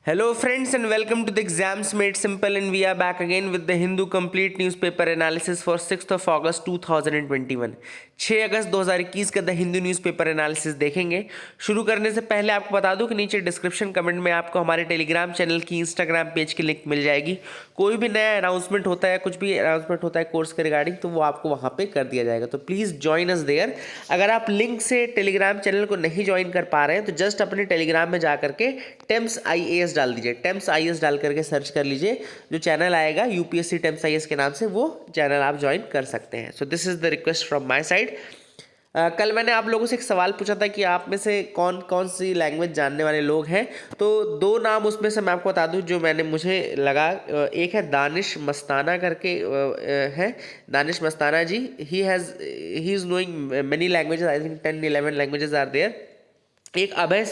Hello, friends, and welcome to the Exams Made Simple. And we are back again with the Hindu Complete Newspaper Analysis for 6th of August 2021. 6 अगस्त 2021 का the Hindu newspaper analysis देखेंगे। शुरू करने से पहले आपको बता दूं कि नीचे डिस्क्रिप्शन कमेंट में आपको हमारे टेलीग्राम चैनल की इंस्टाग्राम पेज की लिंक मिल जाएगी। कोई भी नया अनाउंसमेंट होता है, कुछ भी अनाउंसमेंट होता है कोर्स के रिगार्डिंग, तो वो आपको वहाँ पे कर दिया जाएगा। तो प्लीज़ ज्वाइन अस देयर। अगर आप लिंक से टेलीग्राम चैनल को नहीं ज्वाइन कर पा रहे हैं तो जस्ट अपने टेलीग्राम में जा करके टेम्स IAS डाल दीजिए। टेम्स IAS डाल करके सर्च कर लीजिए, जो चैनल आएगा UPSC टेम्स IAS के नाम से, वो चैनल आप ज्वाइन कर सकते हैं। So this is the request from my side. कल मैंने आप लोगों से एक सवाल पूछा था कि आप में से कौन कौन सी लैंग्वेज जानने वाले लोग हैं। तो दो नाम उसमें से मैं आपको बता दूं जो मुझे लगा। एक है दानिश मस्ताना करके है, दानिश मस्ताना जी। ही is knowing many languages, I think 10-11 languages are there. एक अभय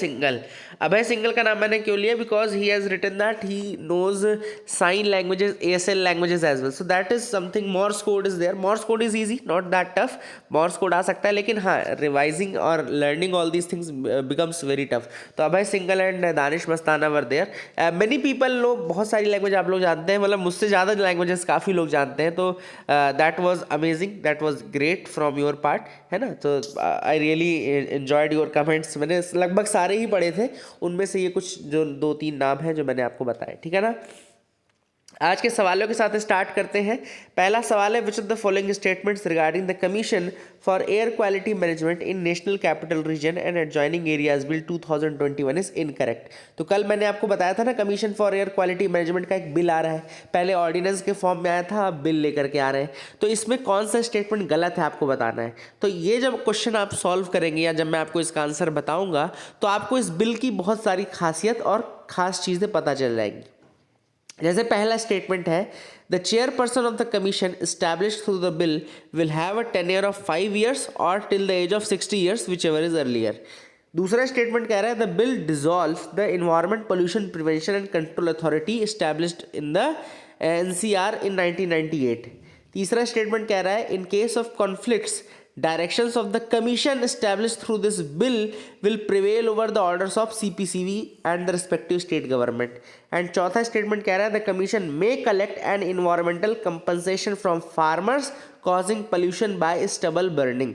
सिंगल का नाम मैंने क्यों लिया, because he has written that he knows sign languages, ASL languages as well. So that is something. Morse code is there. Morse code is easy, not that tough. Morse code आ सकता है, लेकिन हाँ, रिवाइजिंग और learning all these things becomes very tough. तो Abhay Singal and Danish Mastana were there. Many people know, बहुत सारी language आप लोग जानते हैं, मतलब मुझसे ज़्यादा लैंग्वेजेस काफ़ी लोग जानते हैं। तो that was amazing, that was great from your part, है ना। तो I really enjoyed your comments. मैंने लगभग सारे ही पढ़े थे, उनमें से ये कुछ जो 2-3 नाम हैं जो मैंने आपको बताए, ठीक है ना। आज के सवालों के साथ स्टार्ट करते हैं। पहला सवाल है, विच of the following statements regarding the commission for air quality management in national capital region and adjoining areas bill 2021 is incorrect. तो कल मैंने आपको बताया था ना, commission for air quality management का एक बिल आ रहा है। पहले ऑर्डिनेंस के फॉर्म में आया था, अब बिल लेकर के आ रहे हैं। तो इसमें कौन सा स्टेटमेंट गलत है आपको बताना है। तो ये जब क्वेश्चन आप सॉल्व करेंगे या जब मैं आपको इसका आंसर बताऊंगा, तो आपको इस बिल की बहुत सारी खासियत और खास चीज़ें पता चल जाएंगी। जैसे पहला स्टेटमेंट है, the chairperson of the commission established through the bill will have a tenure of 5 years or till the age of 60 years whichever is earlier. दूसरा स्टेटमेंट कह रहा है, the bill dissolve the environment pollution prevention and control authority established in the NCR in 1998। तीसरा statement कह रहा है, in case of conflicts directions of the commission established through this bill will prevail over the orders of CPCB and the respective state government। and चौथा statement कह रहा है, the commission may collect an environmental compensation from farmers causing pollution by stubble burning।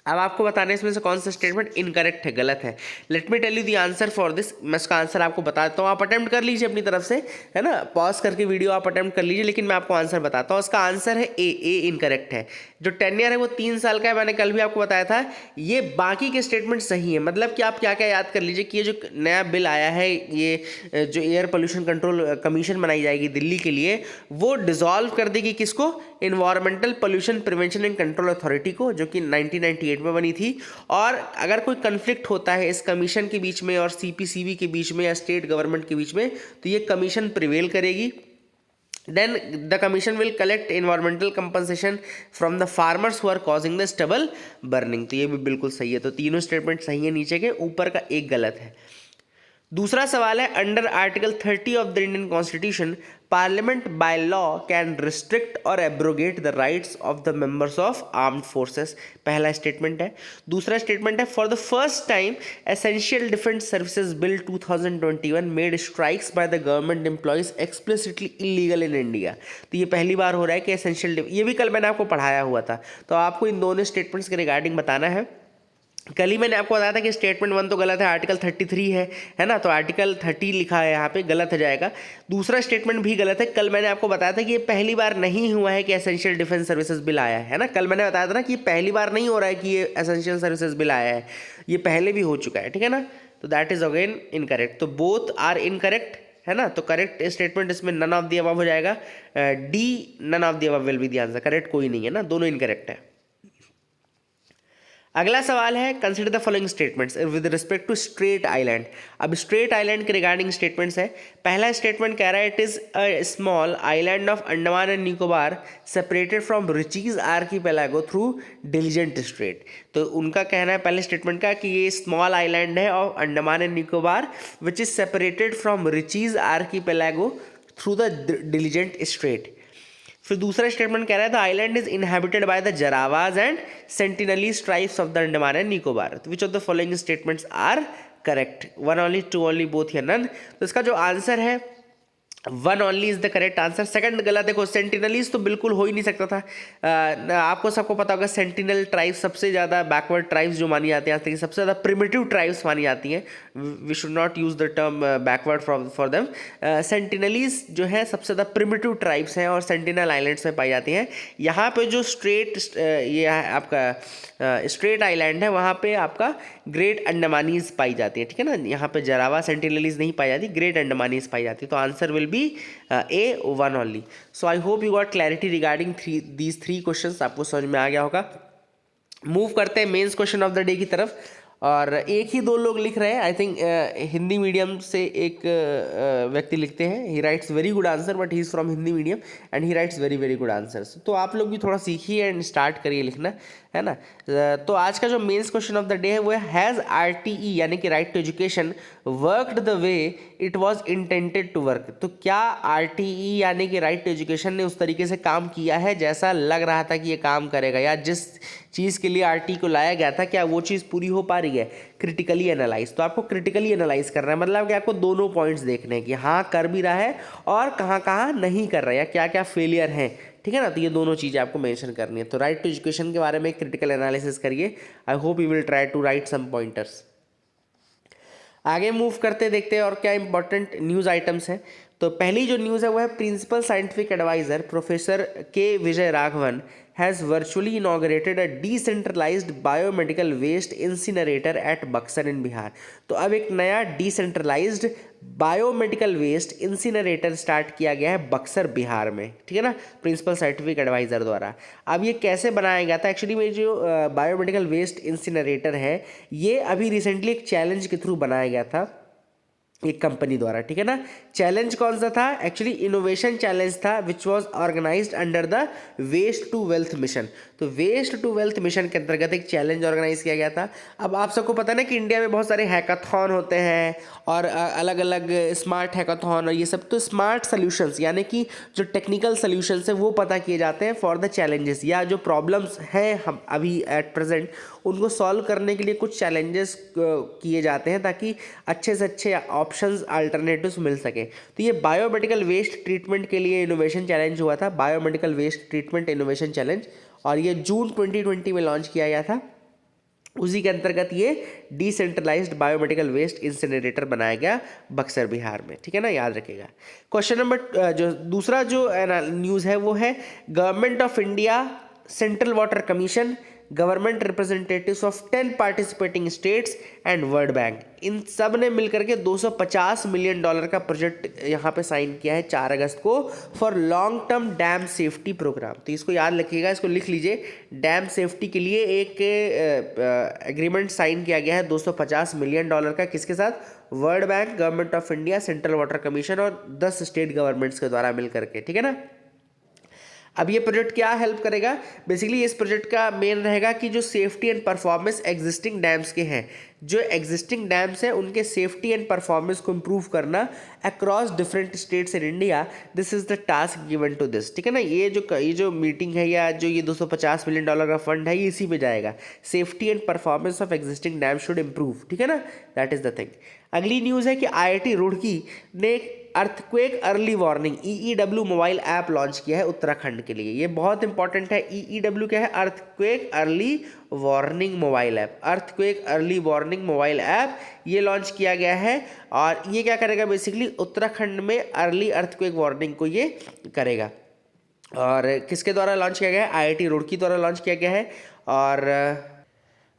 अब आपको बताने इसमें से कौन सा स्टेटमेंट इनकरेक्ट है, गलत है। Let me tell you the answer for this. मैं इसका आंसर आपको बता देता हूँ, आप अटेम्प्ट कर लीजिए अपनी तरफ से, है ना। पॉज करके वीडियो आप अटेम्प्ट कर लीजिए, लेकिन मैं आपको आंसर बताता हूँ। इसका आंसर है ए इनकरेक्ट है। जो टेन्योर है वो 3 साल का है, मैंने कल भी आपको बताया था। ये बाकी के स्टेटमेंट सही है। मतलब कि आप क्या क्या याद कर लीजिए कि ये जो नया बिल आया है, ये जो एयर पोल्यूशन कंट्रोल कमीशन बनाई जाएगी दिल्ली के लिए, वो डिसॉल्व कर देगी किसको, environmental pollution prevention and control authority को, जो कि 1998 में बनी थी। और अगर कोई कन्फ्लिक्ट होता है इस कमीशन के बीच में और CPCB के बीच में या स्टेट गवर्नमेंट के बीच में, तो ये कमीशन प्रिवेल करेगी। Then the commission will collect environmental compensation from the farmers who are causing the stubble burning। तो ये भी बिल्कुल सही है। तो तीनों स्टेटमेंट सही है, नीचे के, ऊपर का एक गलत है। दूसरा सवाल है, under article 30 of the Indian constitution parliament by law can restrict or abrogate the rights of the members of armed forces. पहला स्टेटमेंट है। दूसरा स्टेटमेंट है, for the first time essential defence services bill 2021 made strikes by the government employees explicitly illegal in India. तो ये पहली बार हो रहा है कि एसेंशियल, ये भी कल मैंने आपको पढ़ाया हुआ था। तो आपको इन दोनों स्टेटमेंट्स के रिगार्डिंग बताना है। कल ही मैंने आपको बताया था कि स्टेटमेंट 1 तो गलत है, आर्टिकल 33 है ना। तो आर्टिकल 30 लिखा है यहाँ पे, गलत हो जाएगा। दूसरा स्टेटमेंट भी गलत है। कल मैंने आपको बताया था कि ये पहली बार नहीं हुआ है कि एसेंशियल डिफेंस सर्विसेज बिल आया है ना। कल मैंने बताया था ना कि ये पहली बार नहीं हो रहा है कि ये एसेंशियल सर्विसेज बिल आया है, ये पहले भी हो चुका है, ठीक है ना। तो दैट इज अगेन इनकरेक्ट। तो बोथ आर इनकरेक्ट, है ना। तो करेक्ट स्टेटमेंट इसमें नन ऑफ द अबव हो जाएगा। D, none of the above will be the answer. Correct कोई नहीं है ना, दोनों इनकरेक्ट है। अगला सवाल है, consider the following statements with respect to Strait Island. अब स्ट्रेट आइलैंड के रिगार्डिंग स्टेटमेंट्स है। पहला स्टेटमेंट कह रहा है, it is a small island of Andaman and Nicobar separated from Ritchie's Archipelago through Diligent Strait. तो उनका कहना है पहले स्टेटमेंट का कि ये स्मॉल आइलैंड है of Andaman and Nicobar which is separated from Ritchie's Archipelago through the Diligent Strait. फिर दूसरा स्टेटमेंट कह रहा है, the island is inhabited by the Jarawas and Sentinelese tribes of the Andaman and Nicobar. Which of the following statements are correct, one only, two only, both या none. तो इसका जो answer है one only is the correct answer. Second गलत। देखो Sentinelese तो बिल्कुल हो ही नहीं सकता था। आपको सबको पता होगा सेंटिनल ट्राइब्स सबसे ज़्यादा बैकवर्ड ट्राइब्स जो मानी जाती हैं, सबसे ज़्यादा प्रिमिटिव ट्राइब्स मानी जाती हैं। We should not use the term backward for them. Sentinelese जो है सबसे ज़्यादा प्रिमिटिव ट्राइब्स हैं और सेंटिनल आइलैंड्स में पाई जाती हैं। यहाँ पे जो ये है आपका स्ट्रेट आइलैंड है, वहाँ पे आपका ग्रेट अंडमानीज पाई जाती है, ठीक है ना। यहाँ पे जरावा सेंटिनलीज नहीं पाई जाती, ग्रेट अंडमानीज पाई जाती है। तो answer will be A, one only. So I hope you got clarity regarding these three questions. आपको समझ में आ गया होगा। मूव करते हैं mains question of the day की तरफ। और एक ही दो लोग लिख रहे हैं, आई थिंक हिंदी मीडियम से एक व्यक्ति लिखते हैं। ही rights very good answer, but he is from Hindi medium and he rights very very good answers. तो आप लोग भी थोड़ा सीखिए एंड स्टार्ट करिए लिखना, है ना। तो आज का जो mains question of the day है वो है, हैज़ RTE यानी कि right to education worked the way it was intended to work. तो क्या RTE यानी कि राइट टू एजुकेशन ने उस तरीके से काम किया है जैसा लग रहा था कि ये काम करेगा, या जिस चीज़ के लिए RTE को लाया गया था क्या वो चीज़ पूरी हो पा रही है। क्रिटिकली एनालाइज, तो आपको क्रिटिकली एनालाइज करना है, मतलब कि आपको दोनों पॉइंट्स देखने हैं कि हाँ कर भी रहा है और कहाँ कहाँ नहीं कर रहा है, या क्या क्या फेलियर हैं, ठीक है ना। तो ये दोनों चीज़ें आपको मेंशन करनी है। तो राइट टू एजुकेशन के बारे में क्रिटिकल एनालिसिस करिए। I hope you will try to write some pointers. आगे मूव करते देखते हैं और क्या इंपॉर्टेंट न्यूज़ आइटम्स हैं। तो पहली जो न्यूज़ है वो है, प्रिंसिपल साइंटिफिक एडवाइजर प्रोफेसर के Vijay Raghavan has virtually inaugurated a decentralized biomedical waste incinerator at Buxar in Bihar. तो अब एक नया decentralised biomedical waste incinerator start किया गया है बक्सर बिहार में, ठीक है ना, प्रिंसिपल साइंटिफिक एडवाइजर द्वारा। अब ये कैसे बनाया गया था, एक्चुअली में जो बायोमेडिकल वेस्ट इंसिनरेटर है ये अभी रिसेंटली एक चैलेंज के थ्रू बनाया गया था एक कंपनी द्वारा, ठीक है ना। चैलेंज कौन सा था, एक्चुअली इनोवेशन चैलेंज था which was organised under the waste to wealth mission. तो वेस्ट टू वेल्थ मिशन के अंतर्गत एक चैलेंज ऑर्गेनाइज किया गया था। अब आप सबको पता है ना कि इंडिया में बहुत सारे हैकाथॉन होते हैं और अलग अलग स्मार्ट हैकाथॉन और ये सब। तो स्मार्ट सोल्यूशंस यानी कि जो टेक्निकल सोल्यूशंस है वो पता किए जाते हैं फॉर द चैलेंजेस, या जो प्रॉब्लम्स हैं हम अभी एट प्रेजेंट उनको सॉल्व करने के लिए कुछ चैलेंजेस किए जाते हैं ताकि अच्छे से अच्छे ऑप्शंस अल्टरनेटिव्स मिल सके। तो ये बायोमेडिकल वेस्ट ट्रीटमेंट के लिए इनोवेशन चैलेंज हुआ था, biomedical waste treatment innovation challenge, और ये जून 2020 में लॉन्च किया गया था। उसी के अंतर्गत ये डिसेंट्रलाइज्ड बायोमेडिकल वेस्ट इंसिनरेटर बनाया गया बक्सर बिहार में, ठीक है ना, याद रखिएगा। क्वेश्चन नंबर जो दूसरा जो न्यूज़ है वो है, government of India, central water commission, government representatives of 10 participating states and World Bank, इन सब ने मिलकर के $250 मिलियन का प्रोजेक्ट यहाँ पे साइन किया है 4 अगस्त को for long term dam safety programme. तो इसको याद रखिएगा, इसको लिख लीजिए। डैम सेफ्टी के लिए एक एग्रीमेंट साइन किया गया है $250 मिलियन का, किसके साथ, world bank, government of India, central water commission और 10 स्टेट गवर्नमेंट्स के द्वारा मिल करके, ठीक है ना। अब ये प्रोजेक्ट क्या हेल्प करेगा, बेसिकली इस प्रोजेक्ट का मेन रहेगा कि जो safety and performance existing dams के हैं, जो एग्जिस्टिंग डैम्स हैं उनके सेफ्टी एंड परफॉर्मेंस को इम्प्रूव करना across different states in India, this is the task given to this, ठीक है ना। ये जो मीटिंग है या जो ये $250 मिलियन का फंड है ये इसी पे जाएगा। Safety and performance of existing dam should improve, ठीक है ना, दैट इज द थिंग। अगली न्यूज़ है कि IIT रुड़की ने earthquake early warning EEW mobile app launch किया है उत्तराखंड के लिए। ये बहुत इंपॉर्टेंट है। EEW क्या है, earthquake early warning mobile app, earthquake early warning mobile app ये लॉन्च किया गया है। और ये क्या करेगा, बेसिकली उत्तराखंड में अर्ली अर्थक्वेक वार्निंग को ये करेगा। और किसके द्वारा लॉन्च किया गया है, IIT रुड़की द्वारा लॉन्च किया गया है। और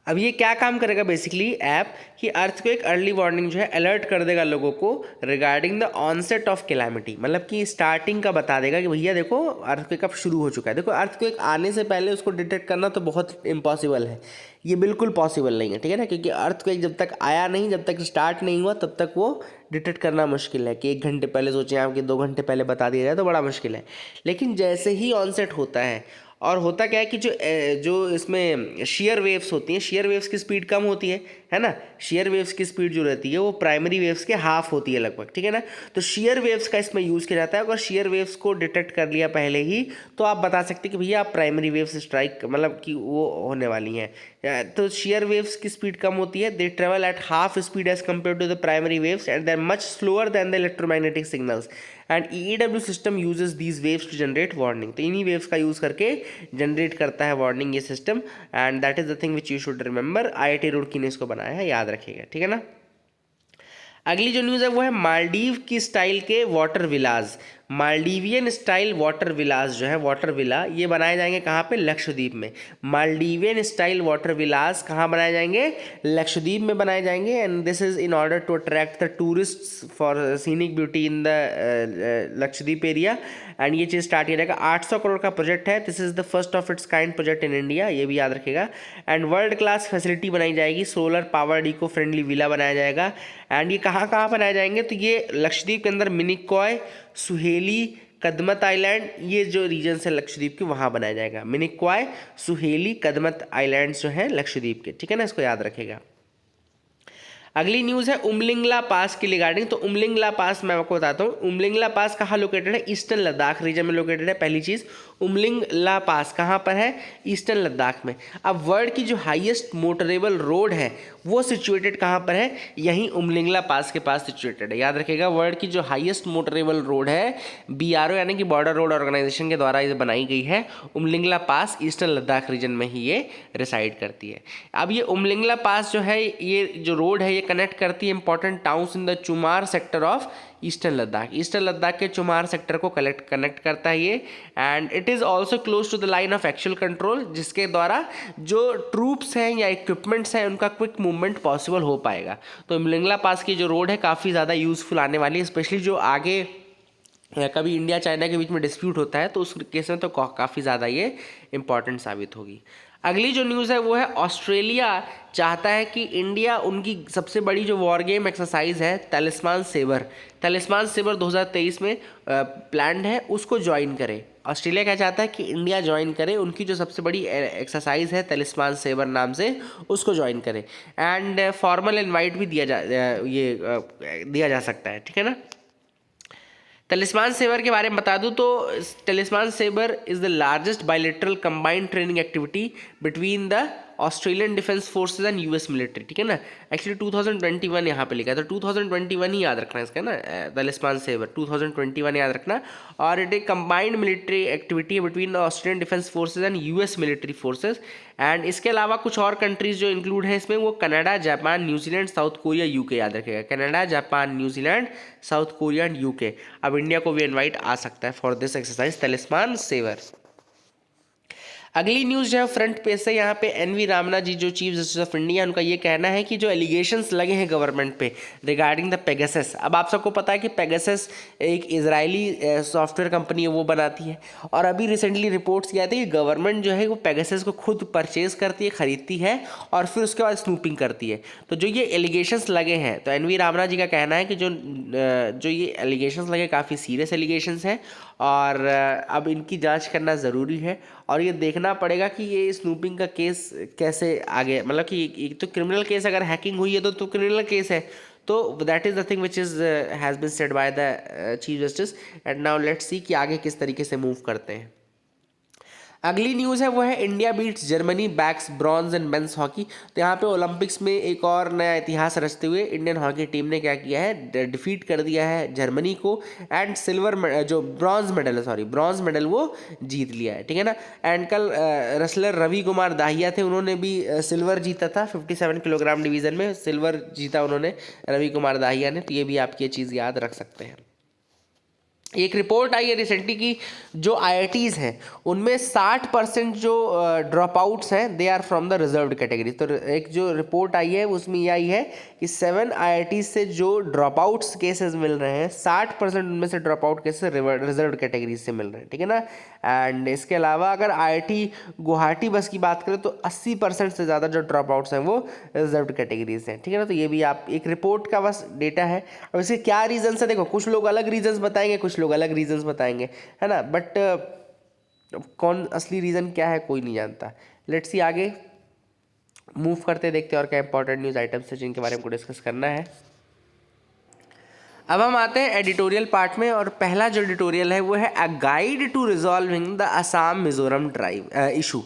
अब ये क्या काम करेगा, बेसिकली ऐप कि अर्थक्वेक अर्ली वार्निंग जो है अलर्ट कर देगा लोगों को regarding the onset of calamity, मतलब कि स्टार्टिंग का बता देगा कि भैया देखो अर्थक्वेक अब शुरू हो चुका है। देखो अर्थक्वेक आने से पहले उसको डिटेक्ट करना तो बहुत इम्पॉसिबल है, ये बिल्कुल पॉसिबल नहीं है, ठीक है ना, क्योंकि अर्थक्वेक जब तक आया नहीं, जब तक स्टार्ट नहीं हुआ तब तक वो डिटेक्ट करना मुश्किल है। कि 1 घंटे पहले सोचें आप कि 2 घंटे पहले बता दिया जाए तो बड़ा मुश्किल है। लेकिन जैसे ही ऑनसेट होता है और होता क्या है कि जो इसमें शेयर वेव्स होती हैं, शेयर वेव्स की स्पीड कम होती है ना। शेयर वेव्स की स्पीड जो रहती है वो प्राइमरी वेव्स के हाफ होती है लगभग, ठीक है ना। तो शेयर वेव्स का इसमें यूज़ किया जाता है। अगर शेयर वेव्स को डिटेक्ट कर लिया पहले ही तो आप बता सकते हैं कि भैया आप प्राइमरी वेव्स स्ट्राइक मतलब कि वो होने वाली हैं। तो शेयर वेव्स की स्पीड कम होती है, they travel at half speed as compared to the primary waves and they are much slower than the electromagnetic signals and EEW system uses these waves to generate warning. तो इन्हीं waves का use करके generate करता है warning ये system, and that is the thing which you should remember. IIT Roorkee ने इसको बनाया है, याद रखिएगा, ठीक है ना। अगली जो न्यूज़ है वो है मालदीव की स्टाइल के water villas. Maldivian style water villas जो है, वाटर विला, ये बनाए जाएंगे कहाँ पे? लक्षद्वीप में। मालदीवियन स्टाइल वाटर विलास कहाँ बनाए जाएंगे? लक्षद्वीप में बनाए जाएंगे। And this is in order to attract the tourists for scenic beauty in the Lakshadweep area. And ये चीज़ स्टार्ट किया जाएगा। 800 करोड़ का प्रोजेक्ट है। This is the first of its kind project in India, ये भी याद रखेगा। एंड वर्ल्ड क्लास फैसिलिटी बनाई जाएगी, solar powered eco friendly villa बनाया जाएगा। एंड ये कहाँ कहाँ बनाए जाएंगे? तो ये लक्षद्वीप के अंदर मिनिकॉय, सुहेली, कदमत आइलैंड, ये जो रीजन है लक्षद्वीप के वहाँ बनाया जाएगा। मिनिकॉय, सुहेली, कदमत आइलैंड्स जो हैं लक्षद्वीप के, ठीक है ना, इसको याद रखेगा। अगली न्यूज़ है उमलिंगला पास की रिगार्डिंग। तो उमलिंगला पास मैं आपको बताता हूँ। उमलिंगला पास कहाँ लोकेटेड है? ईस्टर्न लद्दाख रीजन में लोकेटेड है। पहली चीज़, उमलिंगला पास कहाँ पर है? ईस्टर्न लद्दाख में। अब वर्ल्ड की जो हाईएस्ट मोटरेबल रोड है वो सिचुएटेड कहाँ पर है? यहीं उमलिंगला पास के पास सिचुएटेड है, याद रखिएगा। वर्ल्ड की जो हाईएस्ट मोटरेबल रोड है BRO यानी कि बॉर्डर रोड ऑर्गेनाइजेशन के द्वारा ये बनाई गई है। उमलिंगला पास ईस्टर्न लद्दाख रीजन में ही ये रिसाइड करती है। अब ये उमलिंगला पास जो है, ये जो रोड है ये कनेक्ट करती है important towns in the Chumar sector of eastern Ladakh. Eastern Ladakh के चुमार सेक्टर को कनेक्ट करता है ये। And it is also close to the line of actual control, जिसके द्वारा जो ट्रूप्स हैं या इक्विपमेंट्स हैं उनका क्विक मूवमेंट पॉसिबल हो पाएगा। तो उमलिंगला पास की जो रोड है काफ़ी ज़्यादा यूज़फुल आने वाली है, स्पेशली जो आगे कभी इंडिया चाइना के बीच में डिस्प्यूट होता है तो उस केस में तो काफ़ी ज़्यादा ये इंपॉर्टेंट साबित होगी। अगली जो न्यूज़ है वो है ऑस्ट्रेलिया चाहता है कि इंडिया उनकी सबसे बड़ी जो वॉर गेम एक्सरसाइज है तलिस्मान सेबर 2023 में प्लान्ड है, उसको ज्वाइन करे। ऑस्ट्रेलिया क्या चाहता है कि इंडिया ज्वाइन करे, उनकी जो सबसे बड़ी एक्सरसाइज है तलिस्मान सेबर नाम से, उसको ज्वाइन करे। एंड फॉर्मल इनवाइट भी दिया जा सकता है, ठीक है ना। तलिस्मान सेबर के बारे में बता दूं तो Talisman Sabre is the largest bilateral combined training activity between the Australian defence forces and US military, ठीक है ना। एक्चुअली 2021 यहाँ पे लिखा है, तो 2021 ही याद रखना है इसका ना, तलिस्मान सेबर 2021 याद रखना। और it A combined military activity between the Australian defence forces and US military forces. And इसके अलावा कुछ और कंट्रीज जो इंक्लूड है इसमें, वो Canada, Japan, New Zealand, south Korea, UK, याद रखेगा। Canada, Japan, New Zealand, south Korea and UK। अब इंडिया को भी इनवाइट आ सकता है फॉर दिस एक्सरसाइज तलिस्मान सेबर। अगली न्यूज़ जो है फ्रंट पेज से, यहाँ पे NV रामना जी जो चीफ जस्टिस ऑफ इंडिया, उनका ये कहना है कि जो एलिगेशंस लगे हैं गवर्नमेंट पे रिगार्डिंग द पेगासस। अब आप सबको पता है कि पेगासस एक इजरायली सॉफ्टवेयर कंपनी है, वो बनाती है। और अभी रिसेंटली रिपोर्ट्स किया था कि गवर्नमेंट जो है वो पेगासस को खुद परचेज करती है, खरीदती है और फिर उसके बाद स्नूपिंग करती है। तो जो ये एलिगेशंस लगे हैं, तो NV रामना जी का कहना है कि जो ये एलिगेशंस लगे काफ़ी सीरियस एलिगेशंस हैं और अब इनकी जांच करना ज़रूरी है। और ये देखना पड़ेगा कि ये स्नूपिंग का केस कैसे आगे, मतलब कि एक तो क्रिमिनल केस, अगर हैकिंग हुई है तो क्रिमिनल केस है। तो that is the thing which is has been said by the chief justice. And now let's see कि आगे किस तरीके से मूव करते हैं। अगली न्यूज़ है वो है India beats Germany bags bronze in men's hockey. तो यहाँ पे ओलंपिक्स में एक और नया इतिहास रचते हुए इंडियन हॉकी टीम ने क्या किया है, डिफीट कर दिया है जर्मनी को। एंड ब्रॉन्ज मेडल वो जीत लिया है, ठीक है ना। एंड कल रेसलर रवि कुमार दाहिया थे, उन्होंने भी सिल्वर जीता था 57 किलोग्राम डिवीज़न में, सिल्वर जीता उन्होंने, रवि कुमार दाहिया ने। तो ये भी आप ये चीज़ याद रख सकते हैं। एक रिपोर्ट आई है रिसेंटली की जो IITs हैं उनमें 60% जो ड्रॉप आउट्स हैं they are from the reserved category. तो एक जो रिपोर्ट आई है उसमें ये आई है कि 7 IITs से जो ड्रॉप आउट्स केसेस मिल रहे हैं, 60% उनमें से drop out cases reserved category से मिल रहे हैं, ठीक है ना। एंड इसके अलावा अगर IIT गुवाहाटी बस की बात करें तो 80% से ज़्यादा जो ड्रॉप आउट्स हैं वो रिजर्व्ड कैटेगरीज हैं, ठीक है ना। तो ये भी आप एक रिपोर्ट का बस डेटा है। और इसके क्या रीजन्स है, देखो कुछ लोग अलग रीजन्स बताएंगे, कुछ लोग अलग रीजंस बताएंगे, है ना। बट कौन असली रीज़न क्या है कोई नहीं जानता। लेट्स सी आगे मूव करते देखते और क्या इंपॉर्टेंट न्यूज़ आइटम्स है जिनके बारे में हमको डिस्कस करना है। अब हम आते हैं एडिटोरियल पार्ट में, और पहला जो एडिटोरियल है वो है a guide to resolving the Assam Mizoram drive issue.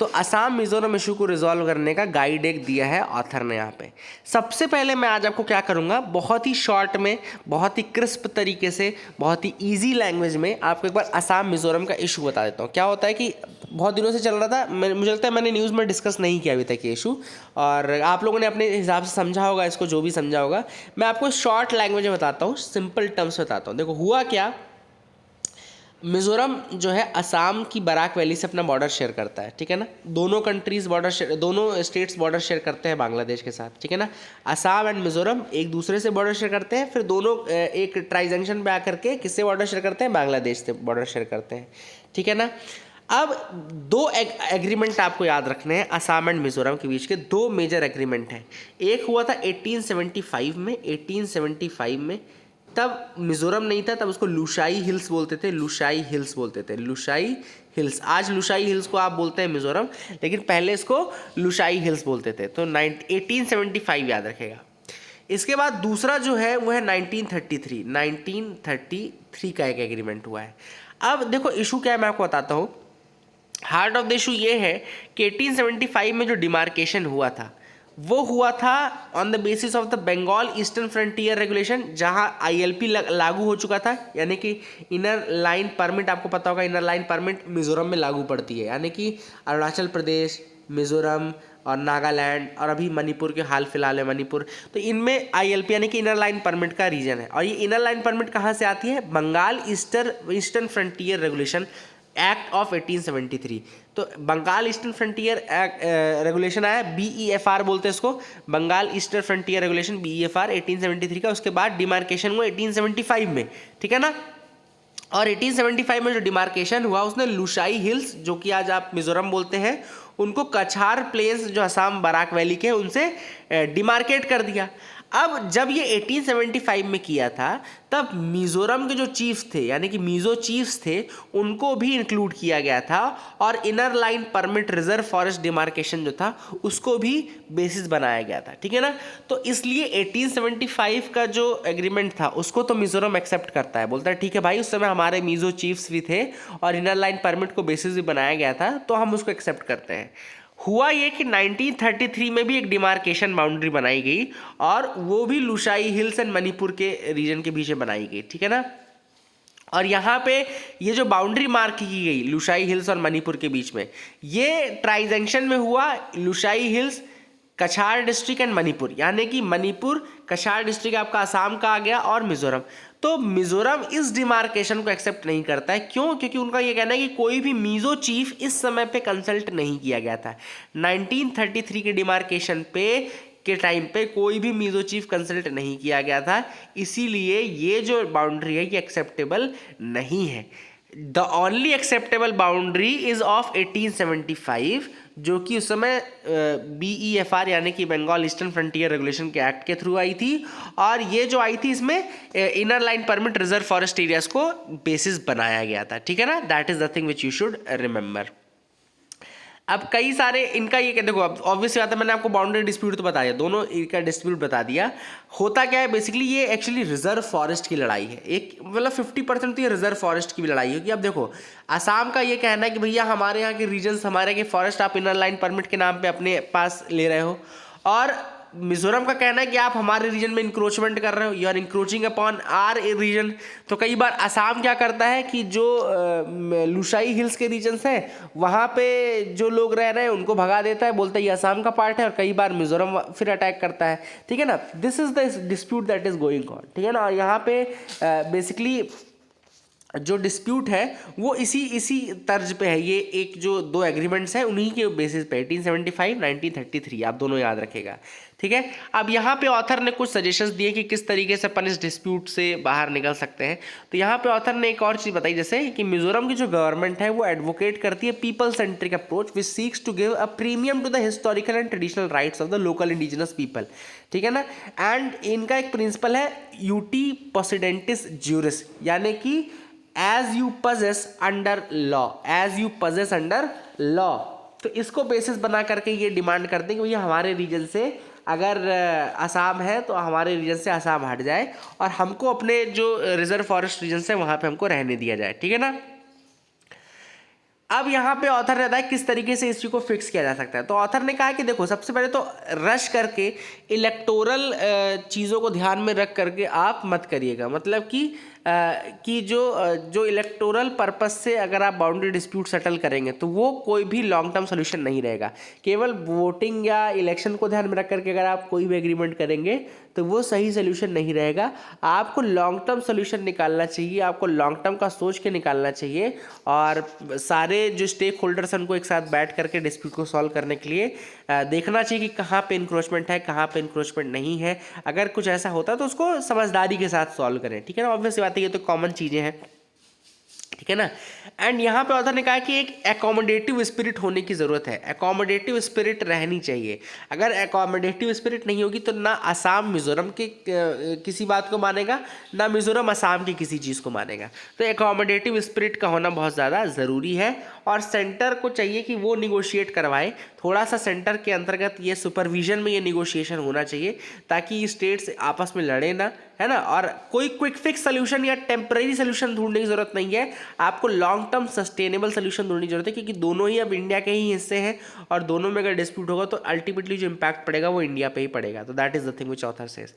तो असम मिजोरम इशू को रिजॉल्व करने का गाइड एक दिया है ऑथर ने यहाँ पे। सबसे पहले मैं आज आपको क्या करूँगा, बहुत ही शॉर्ट में, बहुत ही क्रिस्प तरीके से, बहुत ही ईजी लैंग्वेज में आपको एक बार असम मिजोरम का इशू बता देता हूँ। क्या होता है कि बहुत दिनों से चल रहा था, मुझे लगता है मैंने न्यूज़ में डिस्कस नहीं किया अभी तक ये इशू, और आप लोगों ने अपने हिसाब से समझा होगा इसको, जो भी समझा होगा। मैं आपको शॉर्ट लैंग्वेज में बताता हूँ, सिंपल टर्म्स बताता हूँ। देखो हुआ क्या, मिज़ोरम जो है असम की बराक वैली से अपना बॉर्डर शेयर करता है, ठीक है ना। दोनों कंट्रीज बॉर्डर शेयर, दोनों स्टेट्स बॉर्डर शेयर करते हैं बांग्लादेश के साथ, ठीक है ना। असम एंड मिज़ोरम एक दूसरे से बॉर्डर शेयर करते हैं, फिर दोनों एक ट्राई जंक्शन पे आकर के किससे बॉर्डर शेयर करते हैं, बांग्लादेश से बॉर्डर शेयर करते हैं, ठीक है ना। अब दो एग्रीमेंट आपको याद रखने हैं असम एंड मिज़ोरम के बीच के, दो मेजर एग्रीमेंट हैं। एक हुआ था 1875 में, 1875 में तब मिज़ोरम नहीं था, तब उसको लुशाई हिल्स बोलते थे, लुशाई हिल्स बोलते थे, लुशाई हिल्स। आज लुशाई हिल्स को आप बोलते हैं मिज़ोरम, लेकिन पहले इसको लुशाई हिल्स बोलते थे। तो 1875 याद रखेगा। इसके बाद दूसरा जो है वो है 1933 का एक एग्रीमेंट हुआ है। अब देखो इशू क्या है मैं आपको बताता हूँ। हार्ट ऑफ द इशू ये है कि 1875 में जो डिमार्केशन हुआ था वो हुआ था on the basis of the Bengal eastern frontier regulation, जहां आईएलपी लागू हो चुका था। यानी कि इनर लाइन परमिट, आपको पता होगा इनर लाइन परमिट मिजोरम में लागू पड़ती है, यानी कि अरुणाचल प्रदेश, मिजोरम और नागालैंड और अभी मणिपुर के हाल फिलहाल में मणिपुर, तो इनमें आईएलपी यानी कि इनर लाइन परमिट का रीजन है। और ये इनर लाइन परमिट कहाँ से आती है, Bengal eastern frontier regulation act of 1873। तो बंगाल ईस्टर्न फ्रंटियर रेगुलेशन आया, BEFR बोलते हैं इसको, Bengal eastern frontier regulation BEFR 1873 का। उसके बाद डिमार्केशन हुआ 1875 में, ठीक है ना। और 1875 में जो डिमार्केशन हुआ उसने लुशाई हिल्स, जो कि आज आप मिजोरम बोलते हैं, उनको कछार प्लेन्स जो असम बराक वैली के, उनसे डिमार्केट कर दिया। अब जब ये 1875 में किया था तब मिजोरम के जो चीफ्स थे, यानी कि मिजो चीफ्स थे, उनको भी इंक्लूड किया गया था, और inner line permit reserve forest demarcation जो था उसको भी बेसिस बनाया गया था, ठीक है ना। तो इसलिए 1875 का जो एग्रीमेंट था उसको तो मिजोरम एक्सेप्ट करता है, बोलता है ठीक है भाई, उस समय हमारे मिजो चीफ्स भी थे और इनर लाइन परमिट को बेसिस भी बनाया गया था, तो हम उसको एक्सेप्ट करते हैं। हुआ ये कि 1933 में भी एक डिमार्केशन बाउंड्री बनाई गई, और वो भी लुशाई हिल्स एंड मणिपुर के रीजन के बीच में बनाई गई, ठीक है ना। और यहाँ पे ये जो बाउंड्री मार्क की गई लुशाई हिल्स और मणिपुर के बीच में, ये ट्राई जंक्शन में हुआ लुशाई हिल्स, कछार डिस्ट्रिक्ट एंड मणिपुर, यानी कि मणिपुर, कछार डिस्ट्रिक्ट आपका असम का आ गया, और मिजोरम। तो मिजोरम इस डिमार्केशन को एक्सेप्ट नहीं करता है, क्यों? क्योंकि उनका ये कहना है कि कोई भी मिजो चीफ इस समय पे कंसल्ट नहीं किया गया था। 1933 के डिमार्केशन पे के टाइम पे कोई भी मिजो चीफ कंसल्ट नहीं किया गया था, इसीलिए ये जो बाउंड्री है ये एक्सेप्टेबल नहीं है। The only acceptable boundary is of 1875, जो कि उस समय BEFR यानी कि बंगाल ईस्टर्न फ्रंटियर रेगुलेशन के एक्ट के थ्रू आई थी, और ये जो आई थी इसमें inner line permit reserve forest areas को बेसिस बनाया गया था, ठीक है ना। That is the thing which you should remember. अब कई सारे इनका ये देखो, अब ऑब्वियस बात है, मैंने आपको बाउंड्री डिस्प्यूट तो बता दिया, दोनों इनका डिस्प्यूट बता दिया। होता क्या है बेसिकली, ये एक्चुअली रिजर्व फॉरेस्ट की लड़ाई है, एक मतलब 50% तो ये रिजर्व फॉरेस्ट की भी लड़ाई होगी। अब देखो असम का ये कहना है कि भैया हमारे यहाँ के रीजन्स, हमारे के फॉरेस्ट आप इनर लाइन परमिट के नाम पे अपने पास ले रहे हो, और मिजोरम का कहना है कि आप हमारे रीजन में इंक्रोचमेंट कर रहे हो, you are encroaching upon our region. तो कई बार असम क्या करता है कि जो लुशाई हिल्स के रीजन्स हैं वहाँ पे जो लोग रह रहे हैं उनको भगा देता है, बोलता है ये असम का पार्ट है, और कई बार मिजोरम फिर अटैक करता है, ठीक है ना। This is the dispute that is going on, ठीक है ना। और यहाँ पे बेसिकली जो डिस्प्यूट है वो इसी तर्ज पे है। ये एक जो दो एग्रीमेंट्स हैं उन्हीं के बेसिस पे 1875 1933 आप दोनों याद रखेगा, ठीक है। अब यहाँ पे ऑथर ने कुछ सजेशंस दिए कि किस तरीके से अपन इस डिस्प्यूट से बाहर निकल सकते हैं। तो यहाँ पे ऑथर ने एक और चीज़ बताई, जैसे कि मिजोरम की जो गवर्नमेंट है वो एडवोकेट करती है people centric approach which seeks to give a premium to the historical and traditional rights of the local indigenous people, ठीक है ना। एंड इनका एक प्रिंसिपल है यूटी पोसिडेंटिस ज्यूरिस, यानी कि as you possess under law, as you possess under law. तो इसको बेसिस बना करके ये डिमांड करते हैं कि भैया हमारे रीजन से अगर असम है तो हमारे रीजन से असम हट जाए और हमको अपने जो रिजर्व फॉरेस्ट रीजन से वहाँ पे हमको रहने दिया जाए, ठीक है ना। अब यहाँ पे ऑथर रहता है किस तरीके से इस चीज़ को फिक्स किया जा सकता है। तो ऑथर ने कहा कि देखो सबसे पहले तो रश करके इलेक्टोरल चीज़ों को ध्यान में रख करके आप मत करिएगा, मतलब कि जो इलेक्टोरल पर्पस से अगर आप बाउंड्री डिस्प्यूट सेटल करेंगे तो वो कोई भी लॉन्ग टर्म सोल्यूशन नहीं रहेगा। केवल वोटिंग या इलेक्शन को ध्यान में रख करके अगर आप कोई भी एग्रीमेंट करेंगे तो वो सही सोल्यूशन नहीं रहेगा। आपको लॉन्ग टर्म सोल्यूशन निकालना चाहिए, आपको लॉन्ग टर्म का सोच के निकालना चाहिए और सारे जो स्टेक होल्डर्स हैं उनको एक साथ बैठ करके डिस्प्यूट को सॉल्व करने के लिए देखना चाहिए कि कहाँ पे इंक्रोचमेंट है, कहाँ पे इंक्रोचमेंट नहीं है। अगर कुछ ऐसा होता है तो उसको समझदारी के साथ सॉल्व करें, ठीक है ना। ऑब्वियस बात है, ये तो कॉमन चीज़ें हैं, ठीक है ना। एंड यहाँ पे ऑथर ने कहा कि एक एकोमोडेटिव स्पिरिट होने की ज़रूरत है, एकोमोडेटिव स्पिरिट रहनी चाहिए। अगर एकोमोडेटिव स्पिरिट नहीं होगी तो ना असम मिज़ोरम के किसी बात को मानेगा, ना मिज़ोरम असम की किसी चीज़ को मानेगा। तो एकोमोडेटिव स्पिरिट का होना बहुत ज़्यादा ज़रूरी है और सेंटर को चाहिए कि वो निगोशिएट करवाए। थोड़ा सा सेंटर के अंतर्गत ये सुपरविजन में ये निगोशिएशन होना चाहिए ताकि स्टेट्स आपस में लड़े ना, है ना। और कोई क्विक फिक्स सोल्यूशन या टेम्परेरी सोल्यूशन ढूंढने की ज़रूरत नहीं है, आपको लॉन्ग टर्म सस्टेनेबल सोल्यूशन ढूंढने की जरूरत है, क्योंकि दोनों ही अब इंडिया के ही हिस्से हैं और दोनों में अगर डिस्प्यूट होगा तो अल्टीमेटली जो इम्पैक्ट पड़ेगा वो इंडिया पे ही पड़ेगा। तो that is the thing which author says.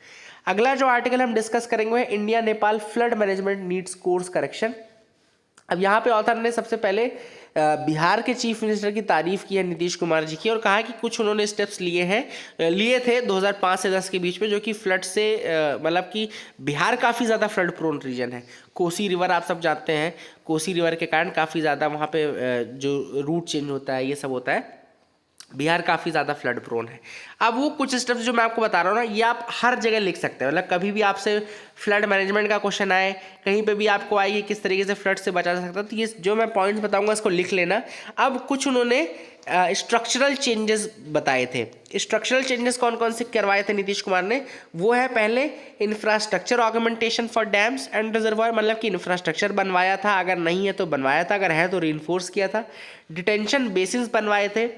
अगला जो आर्टिकल हम डिस्कस करेंगे है India Nepal flood management needs course correction. अब यहाँ पे ऑथर ने सबसे पहले बिहार के चीफ मिनिस्टर की तारीफ की है नीतीश कुमार जी की और कहा कि कुछ उन्होंने स्टेप्स लिए थे 2005 से 10 के बीच में, जो कि फ्लड से मतलब कि बिहार काफ़ी ज़्यादा फ्लड प्रोन रीजन है। कोसी रिवर आप सब जानते हैं, कोसी रिवर के कारण काफ़ी ज़्यादा वहाँ पे जो रूट चेंज होता है ये सब होता है, बिहार काफ़ी ज़्यादा फ्लड प्रोन है। अब वो कुछ स्टेप्स जो मैं आपको बता रहा हूँ ना, ये आप हर जगह लिख सकते हैं। मतलब कभी भी आपसे फ्लड मैनेजमेंट का क्वेश्चन आए, कहीं पे भी आपको आए कि किस तरीके से फ्लड से बचा जा सकता है, तो ये जो मैं पॉइंट्स बताऊंगा इसको लिख लेना। अब कुछ उन्होंने स्ट्रक्चरल चेंजेस बताए थे। स्ट्रक्चरल चेंजेस कौन कौन से करवाए थे नीतीश कुमार ने, वो है पहले infrastructure augmentation for dams and reservoir, मतलब कि इंफ्रास्ट्रक्चर बनवाया था, अगर नहीं है तो बनवाया था, अगर है तो रीइंफोर्स किया था। डिटेंशन बेसिन्स बनवाए थे,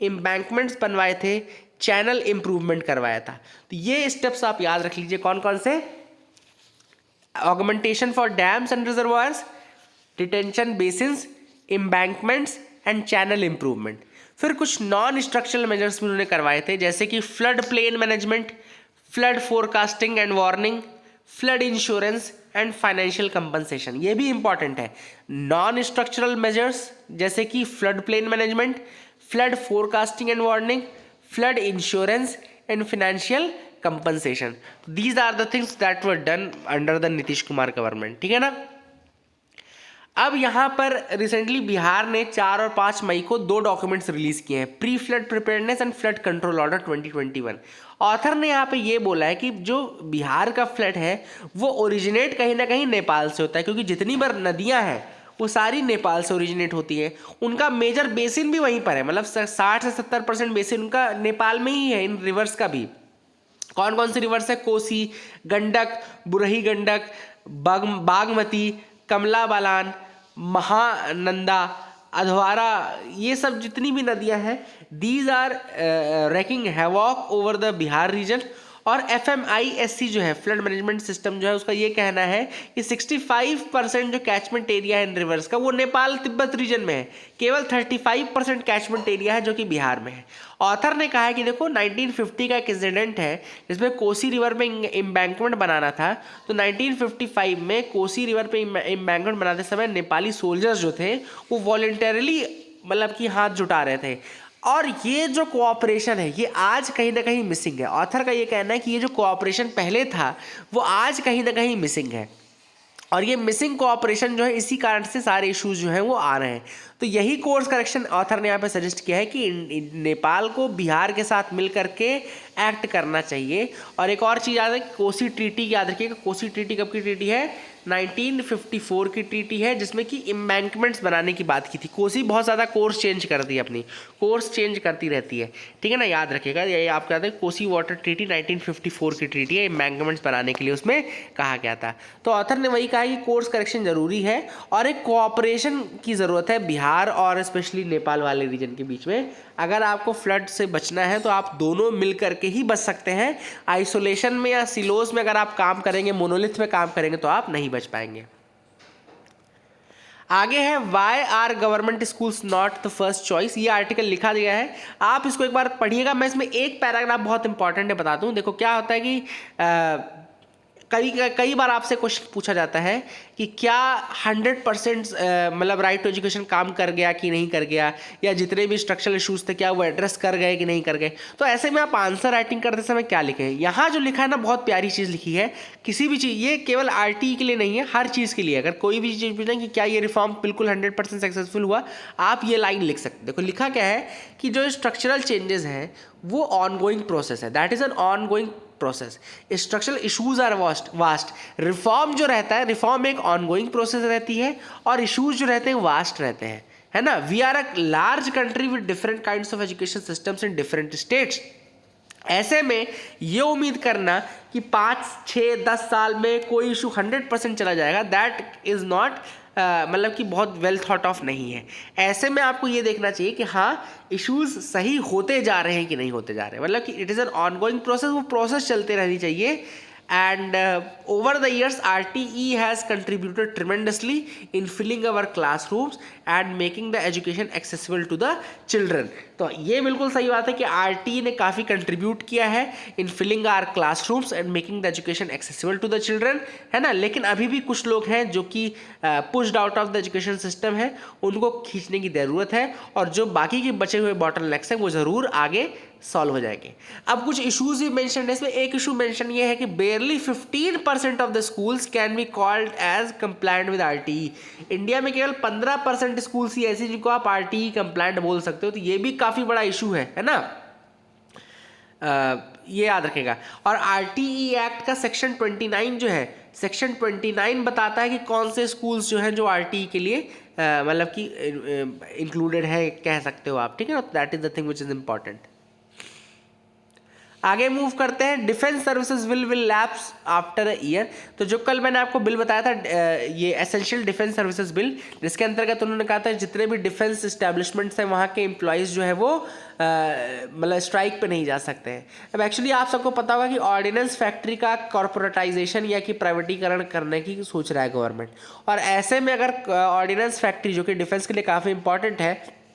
एम्बैंकमेंट्स बनवाए थे, चैनल इंप्रूवमेंट करवाया था। तो ये स्टेप्स आप याद रख लीजिए कौन कौन से, augmentation for dams and reservoirs, detention basins, embankments and channel improvement. फिर कुछ नॉन स्ट्रक्चरल मेजर्स भी उन्होंने करवाए थे, जैसे कि flood plain management, flood forecasting and warning, flood insurance and financial compensation. ये भी इंपॉर्टेंट है। नॉन स्ट्रक्चरल मेजर्स जैसे कि flood plain management, flood forecasting and warning, flood insurance and financial compensation. These are the things that were done under the Nitish Kumar government, ठीक है ना। अब यहाँ पर रिसेंटली बिहार ने 4 और 5 मई को 2 डॉक्यूमेंट्स रिलीज किए हैं, pre flood preparedness and flood control order 2021। Author ने यहाँ पे ये बोला है कि जो बिहार का फ्लड है वो ओरिजिनेट कहीं ना कहीं नेपाल से होता है, क्योंकि जितनी बार नदियाँ हैं वो सारी नेपाल से ओरिजिनेट होती है। उनका मेजर बेसिन भी वहीं पर है, मतलब 60 से 70% बेसिन उनका नेपाल में ही है। इन रिवर्स का भी कौन कौन से रिवर्स है, कोसी, गंडक, बुरही गंडक, बागमती, कमला बलान, महानंदा, अधवारा, ये सब जितनी भी नदियां हैं, these are wrecking havoc over the Bihar region. और FMISC जो है फ्लड मैनेजमेंट सिस्टम जो है उसका ये कहना है कि 65% जो कैचमेंट एरिया है इन रिवर्स का वो नेपाल तिब्बत रीजन में है, केवल 35% कैचमेंट एरिया है जो कि बिहार में है। ऑथर ने कहा है कि देखो 1950 का एक इंसिडेंट है जिसमें कोसी रिवर में एम्बैंकमेंट बनाना था। तो 1955 में कोसी रिवर पे एम्बैंकमेंट बनाते समय नेपाली सोल्जर्स जो थे वो वॉलंटरली मतलब कि हाथ जुटा रहे थे, और ये जो कोऑपरेशन है ये आज कहीं ना कहीं मिसिंग है। ऑथर का ये कहना है कि ये जो कोऑपरेशन पहले था वो आज कहीं ना कहीं मिसिंग है, और ये मिसिंग कोऑपरेशन जो है इसी कारण से सारे इश्यूज जो हैं वो आ रहे हैं। तो तो यही कोर्स करेक्शन ऑथर ने यहाँ पे सजेस्ट किया है कि नेपाल को बिहार के साथ मिल करके एक्ट करना चाहिए। और एक और चीज़ याद है, कोसी ट्रीटी याद रखिएगा। कोसी ट्रीटी कब की ट्रीटी है? 1954 की ट्रीटी है, जिसमें कि एम्बैंकमेंट्स बनाने की बात की थी। कोसी बहुत ज़्यादा कोर्स चेंज करती है, अपनी कोर्स चेंज करती रहती है, ठीक है ना, याद रखिएगा। ये आपको याद है, कोसी वाटर ट्रीटी 1954 की ट्रीटी है, एम्बैंकमेंट्स बनाने के लिए उसमें कहा गया था। तो ऑथर ने वही कहा कि कोर्स करेक्शन जरूरी है और एक कोऑपरेशन की ज़रूरत है बिहार और स्पेशली नेपाल वाले रीजन के बीच में। अगर आपको फ्लड से बचना है तो आप दोनों मिल करके ही बच सकते हैं। आइसोलेशन में या सिलोस में अगर आप काम करेंगे, मोनोलिथ में काम करेंगे, तो आप नहीं बच पाएंगे। आगे है why are government schools not the first choice. ये आर्टिकल लिखा गया है, आप इसको एक बार पढ़िएगा। मैं इसमें एक पैराग्राफ बहुत इंपॉर्टेंट है, बताता हूँ। देखो क्या होता है कि कई बार आपसे क्वेश्चन पूछा जाता है कि क्या 100% मतलब राइट टू एजुकेशन काम कर गया कि नहीं कर गया, या जितने भी स्ट्रक्चरल इश्यूज थे क्या वो एड्रेस कर गए कि नहीं कर गए। तो ऐसे में आप आंसर राइटिंग करते समय क्या लिखें? यहाँ जो लिखा है ना, बहुत प्यारी चीज़ लिखी है। किसी भी चीज़, ये केवल आरटीई के लिए नहीं है, हर चीज़ के लिए। अगर कोई भी चीज़ पूछना कि क्या ये रिफॉर्म बिल्कुल 100% सक्सेसफुल हुआ, आप ये लाइन लिख सकते हैं। देखो लिखा क्या है कि जो स्ट्रक्चरल चेंजेस हैं वो ऑनगोइंग प्रोसेस है, that is an ongoing process. Structural issues are vast. Reform जो रहता है, रिफॉर्म एक ऑनगोइंग प्रोसेस रहती है, और इशूज जो रहते हैं वास्ट रहते हैं, है ना। We are a large country with different kinds of education systems in different states. ऐसे में ये उम्मीद करना कि 5, 6, 10 साल में कोई इशू 100% चला जाएगा, दैट इज नॉट मतलब कि बहुत वेल थॉट ऑफ नहीं है। ऐसे में आपको ये देखना चाहिए कि हाँ इश्यूज सही होते जा रहे हैं कि नहीं होते जा रहे हैं, मतलब कि it is an ongoing process, वो प्रोसेस चलते रहनी चाहिए। And over the years, RTE has contributed tremendously in filling our classrooms and making the education accessible to the children. तो ये बिल्कुल सही बात है कि RTE ने काफ़ी कंट्रीब्यूट किया है in filling our classrooms and making the education accessible to the children, है ना। लेकिन अभी भी कुछ लोग हैं जो कि pushed out of the education system है, उनको खींचने की ज़रूरत है, और जो बाकी के बचे हुए बॉटलनेक्स हैं वो ज़रूर आगे सॉल्व हो जाएंगे। अब कुछ इश्यूज भी मेंशन है इसमें। एक इशू मेंशन ये है कि barely 15% of the schools can be called as compliant with RTE. India में केवल 15% स्कूल्स ही ऐसी जिनको आप आरटीई कंप्लायंट बोल सकते हो, तो ये भी काफ़ी बड़ा इशू है ना। ये याद रखेगा। और आरटीई एक्ट का सेक्शन 29 जो है, सेक्शन 29 बताता है कि कौन से स्कूल्स जो हैं जो आरटीई के लिए मतलब कि इंक्लूडेड है, कह सकते हो आप, ठीक है ना। That is the thing which is important. आगे मूव करते हैं। Defence services will lapse after a year. तो जो कल मैंने आपको बिल बताया था, ये एसेंशियल डिफेंस सर्विसेज बिल, जिसके अंतर्गत उन्होंने कहा था जितने भी डिफेंस इस्टेब्लिशमेंट्स हैं वहाँ के एम्प्लॉयज़ जो है वो मतलब स्ट्राइक पे नहीं जा सकते हैं। अब एक्चुअली आप सबको पता होगा कि ऑर्डिनेंस फैक्ट्री का कॉर्पोरेटाइजेशन या कि प्राइवेटीकरण करने की सोच रहा है गवर्नमेंट, और ऐसे में अगर ऑर्डिनेंस फैक्ट्री जो कि डिफेंस के लिए काफ़ी इंपॉर्टेंट है,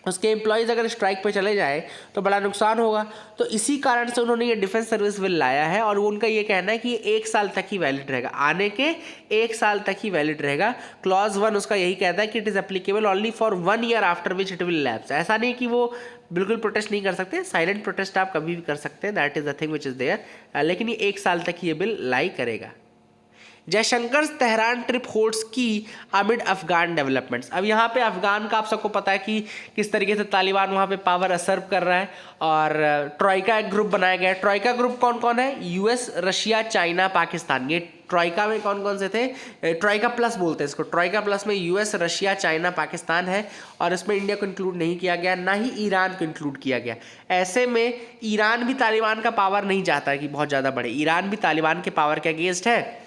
उसके एम्प्लॉयज़ अगर स्ट्राइक पे चले जाए तो बड़ा नुकसान होगा। तो इसी कारण से उन्होंने ये डिफेंस सर्विस बिल लाया है, और उनका ये कहना है कि ये 1 साल तक ही वैलिड रहेगा, आने के 1 साल तक ही वैलिड रहेगा। क्लॉज 1 उसका यही कहता है कि it is applicable only for 1 year after which it will lapse. ऐसा नहीं कि वो बिल्कुल प्रोटेस्ट नहीं कर सकते, साइलेंट प्रोटेस्ट आप कभी भी कर सकते हैं, that is the thing which is there, लेकिन ये 1 साल तक ये बिल लाई करेगा। जयशंकर तेहरान ट्रिप होल्ड्स की अमिड अफगान डेवलपमेंट्स। अब यहाँ पे अफगान का आप सबको पता है कि किस तरीके से तालिबान वहाँ पे पावर असर्व कर रहा है, और ट्रॉइका एक ग्रुप बनाया गया है। ट्रॉइका ग्रुप कौन कौन है? US, Russia, China, Pakistan. ये ट्रॉइका में कौन कौन से थे? ट्रॉइका प्लस बोलते हैं इसको। ट्रॉइका प्लस में यूएस, रशिया, चाइना, पाकिस्तान है, और इसमें इंडिया को इंक्लूड नहीं किया गया, ना ही ईरान को इंक्लूड किया गया। ऐसे में ईरान भी तालिबान का पावर नहीं चाहता कि बहुत ज़्यादा बढ़े, ईरान भी तालिबान के पावर के अगेंस्ट है।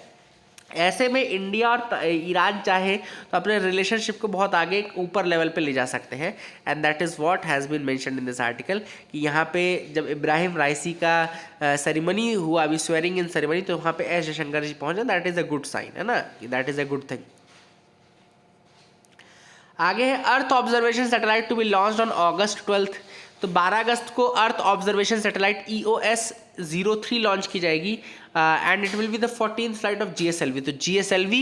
ऐसे में इंडिया और ईरान चाहे तो अपने रिलेशनशिप को बहुत आगे ऊपर लेवल पे ले जा सकते हैं, and that is what has been mentioned in this article. कि यहाँ पे जब इब्राहिम राइसी का सेरेमनी हुआ, अभी स्वेरिंग इन सेरेमनी, तो वहाँ पे एस जयशंकर जी पहुँचे, that is a good sign, है ना, that is a good thing. आगे है earth observation satellite to be launched on August 12। तो 12 अगस्त को अर्थ ऑब्जर्वेशन सैटेलाइट EOS-03 लॉन्च की जाएगी, and it will be the 14th flight of GSLV। तो GSLV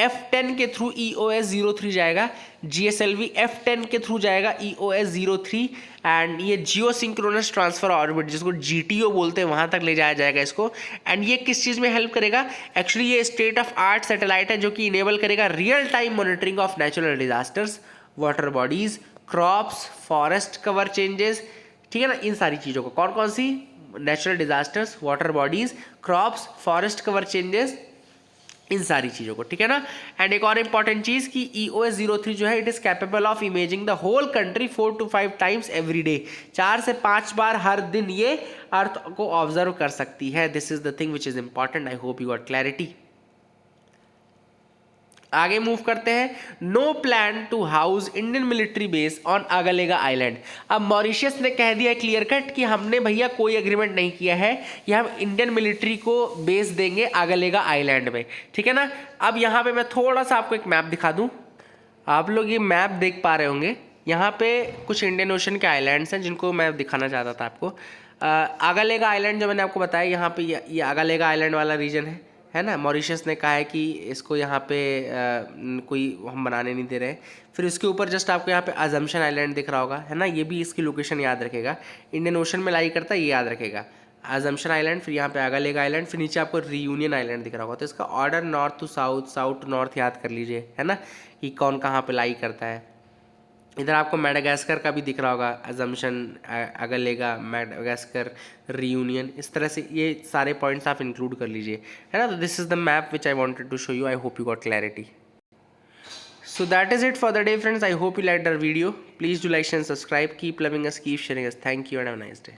F10 के थ्रू EOS-03 जाएगा, GSLV F10 के थ्रू जाएगा EOS-03, एंड ये जियो सिंक्रोनस ट्रांसफर ऑर्बिट, जिसको GTO बोलते हैं, वहाँ तक ले जाया जाएगा इसको। एंड ये किस चीज़ में हेल्प करेगा? एक्चुअली ये स्टेट ऑफ आर्ट सैटेलाइट है जो कि इनेबल करेगा real time monitoring of natural disasters, water bodies, crops, forest cover changes, ठीक है ना, इन सारी चीज़ों को, कौन कौन सी, natural disasters, water bodies, crops, forest cover changes, इन सारी चीज़ों को, ठीक है ना। एंड एक और इंपॉर्टेंट चीज़ कि EOS-03 जो है it is capable of imaging the whole country 4 to 5 times every day, 4 से 5 बार हर दिन ये अर्थ को ऑब्जर्व कर सकती है। This is the thing which is important. I hope you got clarity. आगे मूव करते हैं। No plan to house Indian military base on Agalega island. अब मॉरिशस ने कह दिया क्लियर कट कि हमने भैया कोई एग्रीमेंट नहीं किया है, ये हम इंडियन मिलिट्री को बेस देंगे अगलेगा आइलैंड में, ठीक है ना। अब यहाँ पे मैं थोड़ा सा आपको एक मैप दिखा दूँ, आप लोग ये मैप देख पा रहे होंगे, यहाँ पे कुछ इंडियन ओशन के आइलैंड्स हैं जिनको मैं दिखाना चाहता था आपको। अगलेगा आइलैंड जो मैंने आपको बताया, यहाँ पे ये अगलेगा आइलैंड वाला रीजन है ना। मॉरिशस ने कहा है कि इसको यहाँ पे कोई हम बनाने नहीं दे रहे। फिर उसके ऊपर जस्ट आपको यहाँ पे अजम्पशन आइलैंड दिख रहा होगा, है ना, ये भी इसकी लोकेशन याद रखेगा, इंडियन ओशन में लाई करता है, ये याद रखेगा। अजम्पशन आइलैंड, फिर यहाँ पे अगलेगा आइलैंड, फिर नीचे आपको रियूनियन आइलैंड दिख रहा होगा। तो इसका order north to south, south to north याद कर लीजिए, है ना, कि कौन कहाँ पे लाई करता है। इधर आपको मैडागास्कर का भी दिख रहा होगा, अजम्पशन, अगलेगा, मैडागास्कर, रियूनियन, इस तरह से ये सारे पॉइंट्स आप इंक्लूड कर लीजिए, है ना। तो this is the map which I wanted to show you. I hope you got clarity. So that is it for the day, friends. I hope you liked our video. Please do like, share and subscribe. Keep loving us, keep sharing us. Thank you and have a nice day.